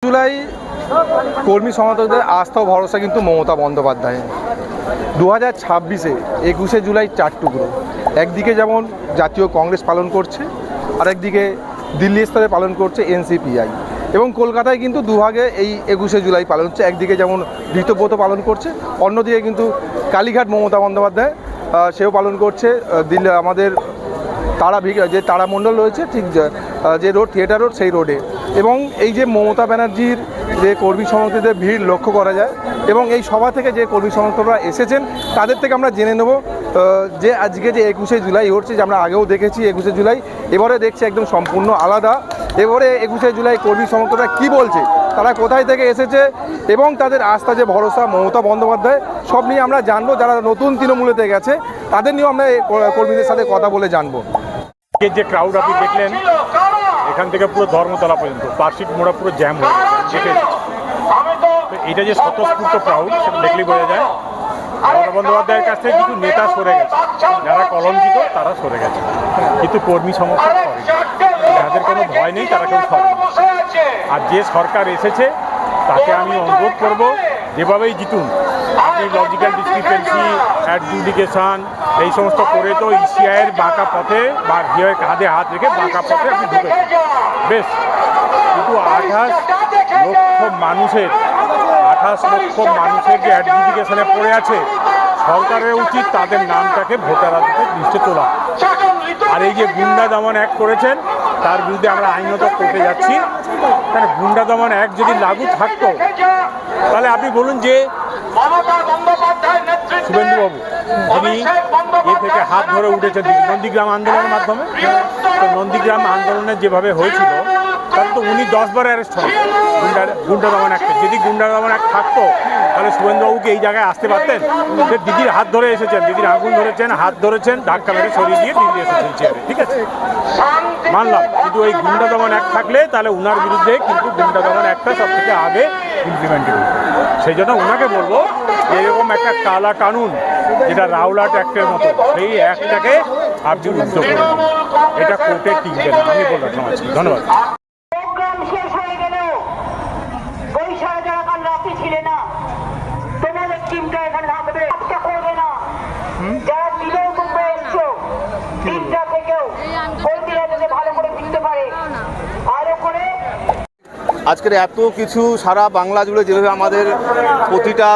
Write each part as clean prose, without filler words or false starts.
জুলাই কর্মী সমর্থকদের আস্থা ও ভরসা কিন্তু মমতা বন্দ্যোপাধ্যায় 2026-এ 21শে জুলাই চার টুকরো। একদিকে যেমন জাতীয় কংগ্রেস পালন করছে, আরেকদিকে দিল্লি স্তরে পালন করছে এনসিপিআই, এবং কলকাতায় কিন্তু দুভাগে এই 21শে জুলাই পালন হচ্ছে। একদিকে যেমন ঋতব্রত পালন করছে, অন্যদিকে কিন্তু কালীঘাট মমতা বন্দ্যোপাধ্যায় সেও পালন করছে। দিল্লি আমাদের যে তারামণ্ডল রয়েছে, ঠিক যে রোড থিয়েটার রোড, সেই রোডে। এবং এই যে মমতা ব্যানার্জির যে কর্মী সমর্থকদের ভিড় লক্ষ্য করা যায়, এবং এই সভা থেকে যে কর্মী সমর্থকরা এসেছেন তাদের থেকে আমরা জেনে নেব যে আজকে যে 21শে জুলাই হচ্ছে, যে আমরা আগেও দেখেছি 21শে জুলাই, এবারে দেখছি একদম সম্পূর্ণ আলাদা। এবারে 21শে জুলাই কর্মী সমর্থকরা কী বলছে, তারা কোথায় থেকে এসেছে, এবং তাদের আস্থা যে ভরসা মমতা বন্দ্যোপাধ্যায়, সব নিয়ে আমরা জানবো। যারা নতুন তৃণমূলেতে গেছে তাদের নিয়েও আমরা কর্মীদের সাথে কথা বলে জানবো। যে ক্রাউড আপনি দেখলেন, এখান থেকে পুরো ধর্মতলা পর্যন্ত পার্কশিট মোড়া পুরো জ্যাম হয়ে গেছে। এটা যে স্বতঃস্ফূর্ত ক্রাউড, সেটা দেখলেই বোঝা যায়। মমতা বন্দ্যোপাধ্যায়ের কাছ থেকে কিছু নেতা সরে গেছে, যারা কলঙ্কিত তারা সরে গেছে, কিন্তু কর্মী সমর্থক সরে, যাদের কোনো ভয় নেই তারা কেউ সরে। আর যে সরকার এসেছে তাকে আমি অনুরোধ করব, যেভাবেই জিতুন, আপনি লজিক্যাল ডিসক্রিপেন্সি, অ্যাডজুডিকেশন এই সমস্ত করে তো ইসিআইয়ের বাঁকা পথে বা ভিওর কাঁধে হাত রেখে বাঁকা পথে আপনি ঢুকেছেন, বেশ। কিন্তু 28 লক্ষ মানুষের যে অ্যাডজুডিকেশনে পড়ে আছে, সরকারের উচিত তাদের নামটাকে ভোটার লিস্টে তোলা। আর এই যে গুন্ডা দমন অ্যাক্ট করেছেন, তার বিরুদ্ধে আমরা আইনত কোর্টে যাচ্ছি। কারণ গুন্ডা দমন অ্যাক্ট যদি লাগু থাকতো, তাহলে আপনি বলুন যে শুভেন্দুবাবু যিনি এ থেকে হাত ধরে উঠেছেন নন্দীগ্রাম আন্দোলনের মাধ্যমে, তো নন্দীগ্রাম আন্দোলনে যেভাবে হয়েছিল, তাহলে তো উনি 10 বার অ্যারেস্ট হন গুন্ডা দমন অ্যাক্টে। যদি গুন্ডা দমন অ্যাক্ট থাকতো, তাহলে শুভেন্দুবাবুকে এই জায়গায় আসতে পারতেন। যে দিদির হাত ধরে এসেছেন, দিদির আগুন ধরেছেন, হাত ধরেছেন, ধাক্কা মেরে সরিয়ে দিয়ে দিদি এসেছেন চেয়ারে, ঠিক আছে, মানলাম। কিন্তু ওই গুন্ডা দমন অ্যাক্ট থাকলে তাহলে উনার বিরুদ্ধে কিন্তু গুন্ডা দমন অ্যাক্টটা সব থেকে আগে ইমপ্লিমেন্টেড হতো। সেই জন্য ওনাকে বলবো, এরকম একটা কালা কানুন যেটা রাওলাট অ্যাক্টের মতো, সেই অ্যাক্টটাকে আপনি উদ্যোগ করুন। এটা কোর্টে টিকবে না, আমি বলে রাখলাম আজকে। ধন্যবাদ। আজকের এত কিছু সারা বাংলা জুড়ে যেভাবে আমাদের প্রতিটা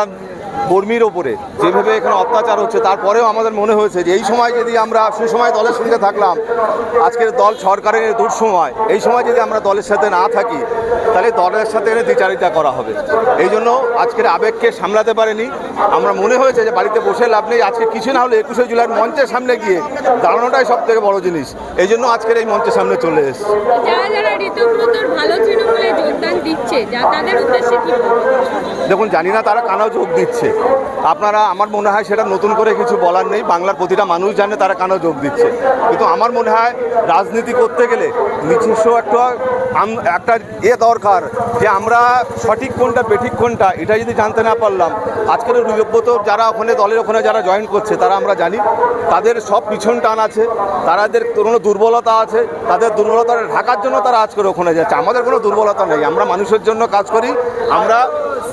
কর্মীর ওপরে যেভাবে এখানে অত্যাচার হচ্ছে, তারপরেও আমাদের মনে হয়েছে যে এই সময় যদি আমরা সুসময় দলের সঙ্গে থাকলাম, আজকের দল সরকারের দুঃসময়, এই সময় যদি আমরা দলের সাথে না থাকি, তাহলে দলের সাথে এনে দ্বিচারিতা করা হবে। এই জন্য আজকের আবেগকে সামলাতে পারেনি। আমরা মনে হয়েছে যে বাড়িতে বসে লাভ নেই, আজকে কিছু না হলে 21শে জুলাইয়ের মঞ্চের সামনে গিয়ে দাঁড়ানোটাই সব থেকে বড় জিনিস। এই জন্য আজকের এই মঞ্চের সামনে চলে এসেছি। দেখুন, জানি না তারা কেন যোগ দিচ্ছে, আপনারা, আমার মনে হয় সেটা নতুন করে কিছু বলার নেই। বাংলার প্রতিটা মানুষ জানে তারা কেন যোগ দিচ্ছে। কিন্তু আমার মনে হয় রাজনীতি করতে গেলে নিজস্ব একটা দরকার, যে আমরা সঠিক কোনটা বেঠিক কোনটা এটা যদি জানতে না পারলাম, আজকের ঋতব্রত যারা দলের ওখানে যারা জয়েন করছে, তারা আমরা জানি তাদের সব পিছন টান আছে, তাদের কোনো দুর্বলতা আছে, তাদের দুর্বলতা ঢাকার জন্য তারা আজকের ওখানে যাচ্ছে। আমাদের কোনো দুর্বলতা নেই, আমরা মানুষের জন্য কাজ করি। আমরা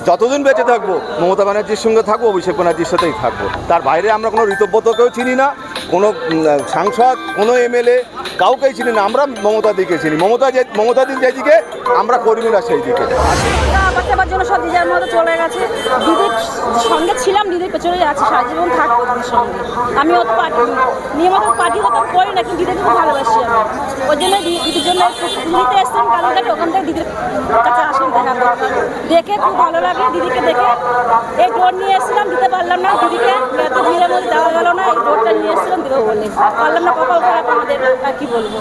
যতদিন বেঁচে থাকবো মমতা ব্যানার্জির সঙ্গে থাকবো, অভিষেক ব্যানার্জির সাথেই থাকবো। তার বাইরে আমরা কোনো ঋতব্রতকেও চিনি না, কোনো সাংসদ, কোনো এমএলএ, কাউকেই চিনি না। আমরা মমতা দিকে চিনি, মমতা দিন যেদিকে, আমরা কর্মীরা সেই দিকে। আমার জন্য সব দিদির মতো চলে গেছে। দিদির সঙ্গে ছিলাম, দিদির পেছনে যাচ্ছি, সারা জীবন থাকবো দিদির সঙ্গে। আমি অত নিয়মিত পার্টি হতে করি না, কিন্তু দিদিকে খুব ভালোবাসি আমি। ওই জন্য দিদির জন্য পুরীতে এসছেন কালকে, ওখান থেকে দিদির কাছে আসেন দেখা করতে, দেখে খুব ভালো লাগে। দিদিকে দেখে এই ডোর নিয়ে এসেছিলাম, দিতে পারলাম না দিদিকে, এত ভিড়ের মধ্যে দেওয়া গেল না। এই ডোরটা নিয়ে এসেছিলাম, দেবো বলে পারলাম না, কপাল খারাপ আমাদের, আর কি বলবো।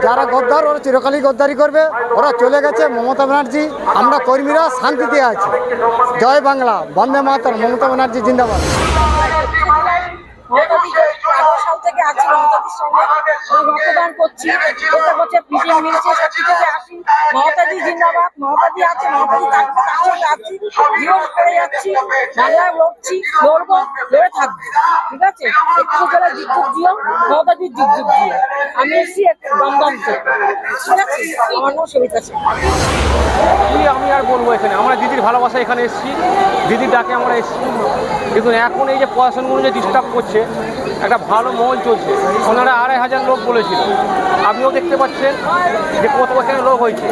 যারা গদ্দার, ওরা চিরকালই গদ্দারি করবে, ওরা চলে গেছে। মমতা ব্যানার্জি, আমরা কর্মীরা শান্তিতে আছি। জয় বাংলা, বন্দে মাতরম, মমতা ব্যানার্জি জিন্দাবাদ। থেকে আছি মমতাদির সঙ্গে রক্তদান করছি। এটা বছর পিটিএম মিলছে সত্যি থেকে আসি। মমতাদি জিন্দাবাদ, মমতাদি আছে, মমতাদি থাকবে, তার সঙ্গে আছি, জীবন করে যাচ্ছি, বাংলায় লড়ছি, লড়বো, লড়ে থাকবো। ঠিক আছে, একটু করে যুগ দিও, মমতাদির যুগ দিও। আমি এসছি দমদম থেকে, ঠিক আছে, আমার নাম সবিতা সিং। কি আমি আর বলবো, এখানে আমরা দিদির ভালোবাসা এখানে এসেছি, দিদির ডাকে আমরা এসেছি। কিন্তু এখন এই যে প্রশাসনগুলো যে ডিস্টার্ব করছে, একটা ভালো মহল চলছে। ওনারা 2,500 লোক বলেছিল, আপনিও দেখতে পাচ্ছেন যে কত এখানে লোক হয়েছে।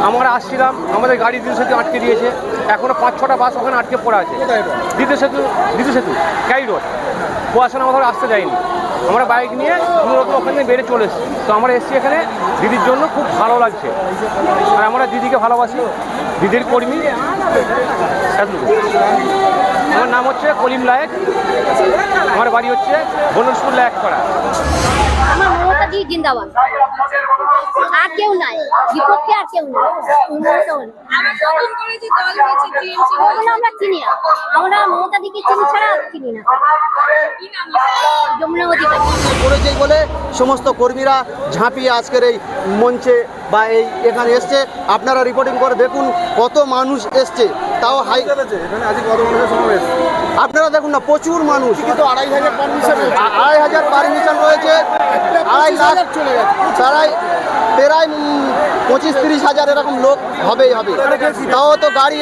আমরা আসছিলাম, আমাদের গাড়ি দ্বিতীয় সেতু আটকে দিয়েছে, এখনও 5-6টা বাস ওখানে আটকে পড়ে আছে। দ্বিতীয় সেতু ক্যাই রোড, প্রশাসন আমাদের আসতে দেয়নি। আমরা বাইক নিয়ে কোনোরকম ওখানে বেড়ে চলে এসেছি। তো আমরা এসেছি এখানে দিদির জন্য, খুব ভালো লাগছে। আর আমরা দিদিকে ভালোবাসি, দিদির কর্মী। এতটুকু। আমার নাম হচ্ছে কলিম লায়েক, আমার বাড়ি হচ্ছে বনস্পুর লায়েক পাড়া। আমার মমতাদি জিন্দাবাদ, আর কেউ নাই, বিপক্ষে আর কেউ নাই। ওগুলো আমরা চিনি না, আমরা মমতাদিকে চিনি ছাড়া আর চিনি না। যমুনা অধিকারী করেছে বলে সমস্ত কর্মীরা ঝাঁপিয়ে আজকের এই মঞ্চে বা এখানে এসছে। আপনারা রিপোর্টিং করে দেখুন কত মানুষ এসছে, তাও হাই আপনারা দেখুন না, প্রচুর মানুষ। 2,500 পারমিশন রয়েছে, 2.5 লাখ চলে গেছে, প্রায় 25-30 হাজার এরকম লোক হবেই হবে। তাও তো গাড়ি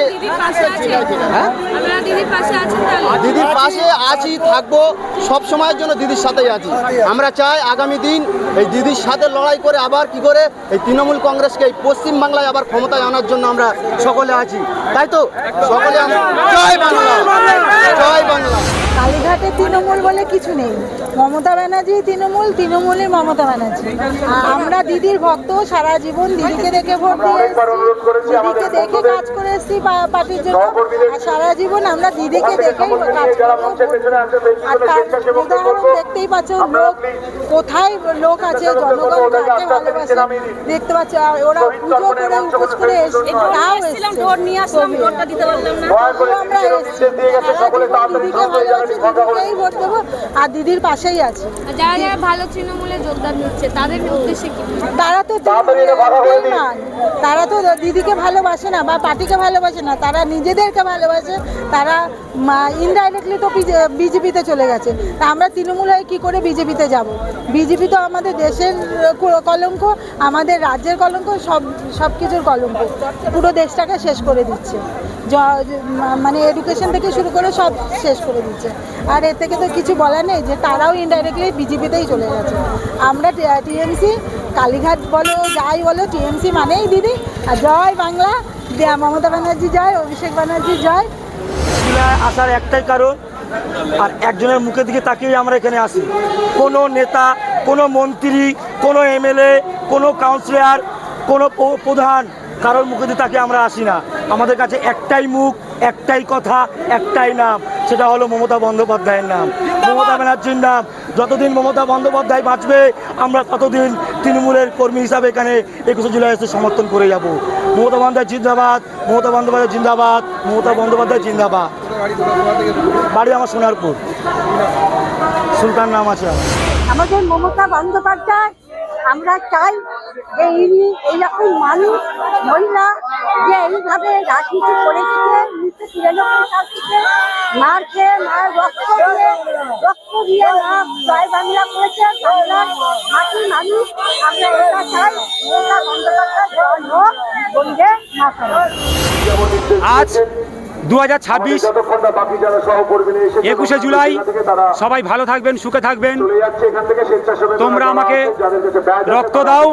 দিদির পাশে আছি, থাকবো সব সময়ের জন্য, দিদির সাথেই আছি। আমরা চাই আগামী দিন এই দিদির সাথে লড়াই করে আবার কি করে এই তৃণমূল কংগ্রেসকে এই পশ্চিম বাংলায় আবার ক্ষমতায় আনার জন্য আমরা সকলে আছি, তাই তো সকলে। জয় বাংলা, জয় বাংলা। কালীঘাটে তৃণমূল বলে কিছু নেই, মমতা ব্যানার্জি তৃণমূল, তৃণমূলই মমতা ব্যানার্জি। আমরা দিদির ভক্ত, সারা জীবন দিদিকে দেখে ভোট দিয়ে এসেছি, দিদিকে দেখে কাজ করে এসেছি পার্টির জন্য। আর সারা জীবন আমরা দিদিকে দেখেই কাজ করি। আর তার উদাহরণ দেখতেই পাচ্ছ, লোক কোথায় লোক আছে, জনগণ কাকে ভালোবাসে দেখতে পাচ্ছ। আর ওরা পুজো করে উপোস করে এসেছে, তাও এসেছিলাম, ভোট নিয়ে আসলাম, ভোটটা দিতে পারলাম না। আমরা এসেছি, দিদিকে ভালোবাসি, দিদিকেই ভোট দেবো, আর দিদির পাশেই আছে। যারা যারা ভালো তৃণমূলে যোগদান দিচ্ছে তাদের উদ্দেশ্যে কি? তারা তো বেঈমান, তারা তো দিদিকে ভালোবাসে না বা পার্টিকে ভালোবাসে না, তারা নিজেদেরকে ভালোবাসে। তারা ইনডাইরেক্টলি তো বিজেপিতে চলে গেছে। তা আমরা তৃণমূল হয়ে কী করে বিজেপিতে যাব? বিজেপি তো আমাদের দেশের কলঙ্ক, আমাদের রাজ্যের কলঙ্ক, সব কিছুর কলঙ্ক, পুরো দেশটাকে শেষ করে দিচ্ছে। মানে এডুকেশন থেকে শুরু করে সব শেষ করে দিচ্ছে। আর এর থেকে তো কিছু বলার নেই যে তারাও ইনডাইরেক্টলি বিজেপিতেই চলে গেছে। আমরা টিএমসি, কালীঘাট বলো যাই বলো, টিএমসি মানেই দিদি। আর জয় বাংলা, মমতা ব্যানার্জি জয়, অভিষেক ব্যানার্জি জয়। আসার একটাই কারণ, আর একজনের মুখের দিকে তাকিয়ে আমরা এখানে আসি। কোনো নেতা, কোনো মন্ত্রী, কোনো এমএলএ, কোনো কাউন্সিলর, কোনো প্রধান, কারোর মুখে দিয়ে তাকে আমরা আসি না। আমাদের কাছে একটাই মুখ, একটাই কথা, একটাই নাম, সেটা হলো মমতা বন্দ্যোপাধ্যায়ের নাম, মমতা ব্যানার্জির নাম। যতদিন মমতা বন্দ্যোপাধ্যায় বাঁচবে, আমরা ততদিন তৃণমূলের কর্মী হিসাবে এখানে 21শে জুলাই এসে সমর্থন করে যাব। মমতা বন্দ্যোপাধ্যায় জিন্দাবাদ, মমতা বন্দ্যোপাধ্যায় জিন্দাবাদ, মমতা বন্দ্যোপাধ্যায় জিন্দাবাদ। বাড়ি আমার সোনারপুর, সুলতান নাম আছে আমার। আমাদের মমতা বন্দ্যোপাধ্যায়, আমরা চাই যে এইরকম মানুষ, মহিলা যে এইভাবে রাজনীতি করে দিতে 1993 সাল থেকে মার খেয়ে, মার রক্ত দিয়ে মা জয় বাংলা করেছে, বাংলার মাটির মানুষ। আমরা এটা চাই, মমতা বন্দ্যোপাধ্যায় জয় হোক, বন্দে মাতরম। আজ 2026 21শে জুলাই, সবাই ভালো থাকবেন, সুখে থাকবেন। তোমরা আমাকে রক্ত দাও,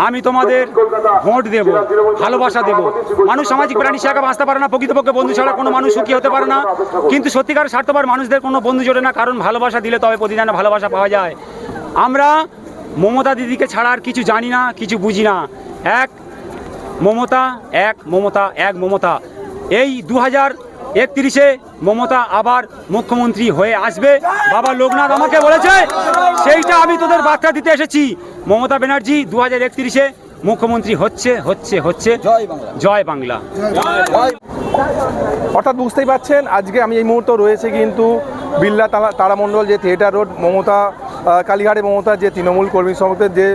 আমি তোমাদের ভোট দেব, ভালোবাসা দেব। মানুষ সামাজিক প্রাণী হিসেবে বাঁচতে পারে না, প্রকৃতপক্ষে বন্ধু ছাড়া কোনো মানুষ সুখী হতে পারে না। কিন্তু সত্যিকার স্বার্থপর মানুষদের কোনো বন্ধু জোটে না, কারণ ভালোবাসা দিলে তবে প্রতিদানে ভালোবাসা পাওয়া যায়। আমরা মমতা দিদিকে ছাড়া আর কিছু জানি না, কিছু বুঝি না। এক মমতা, এক মমতা, এক মমতা। এই 2031-এ মমতা আবার মুখ্যমন্ত্রী হয়ে আসবে। বাবা লোকনাথ আমাকে বলেছে, সেইটা আমি তোদের বার্তা দিতে এসেছি। মমতা ব্যানার্জি 2031-এ মুখ্যমন্ত্রী হচ্ছে। জয় বাংলা। অর্থাৎ বুঝতেই পারছেন, আজকে আমি এই মুহূর্তে রয়েছে কিন্তু বিড়লা তারামণ্ডল যে থিয়েটার রোড, মমতা কালীঘাটে মমতার যে তৃণমূল কর্মী সমর্থকের যে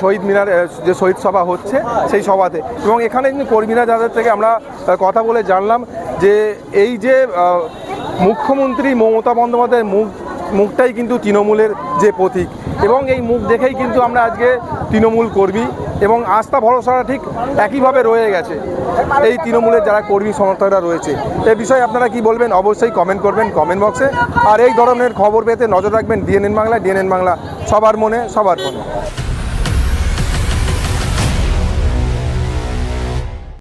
শহীদ মিনার যে শহীদ সভা হচ্ছে সেই সভাতে, এবং এখানে কিন্তু কর্মীরা যাদের থেকে আমরা কথা বলে জানলাম যে এই যে মুখ্যমন্ত্রী মমতা বন্দ্যোপাধ্যায়ের মুখটাই কিন্তু তৃণমূলের যে প্রতীক, এবং এই মুখ দেখেই কিন্তু আমরা আজকে তৃণমূল কর্মী এবং আস্থা ভরসাটা ঠিক একইভাবে রয়ে গেছে এই তৃণমূলের যারা কর্মী সমর্থকরা রয়েছে। এই বিষয়ে আপনারা কি বলবেন অবশ্যই কমেন্ট করবেন কমেন্ট বক্সে। আর এই ধরনের খবর পেতে নজর রাখবেন ডিএনএন বাংলা। ডিএনএন বাংলা সবার মনে সবার ফোনে।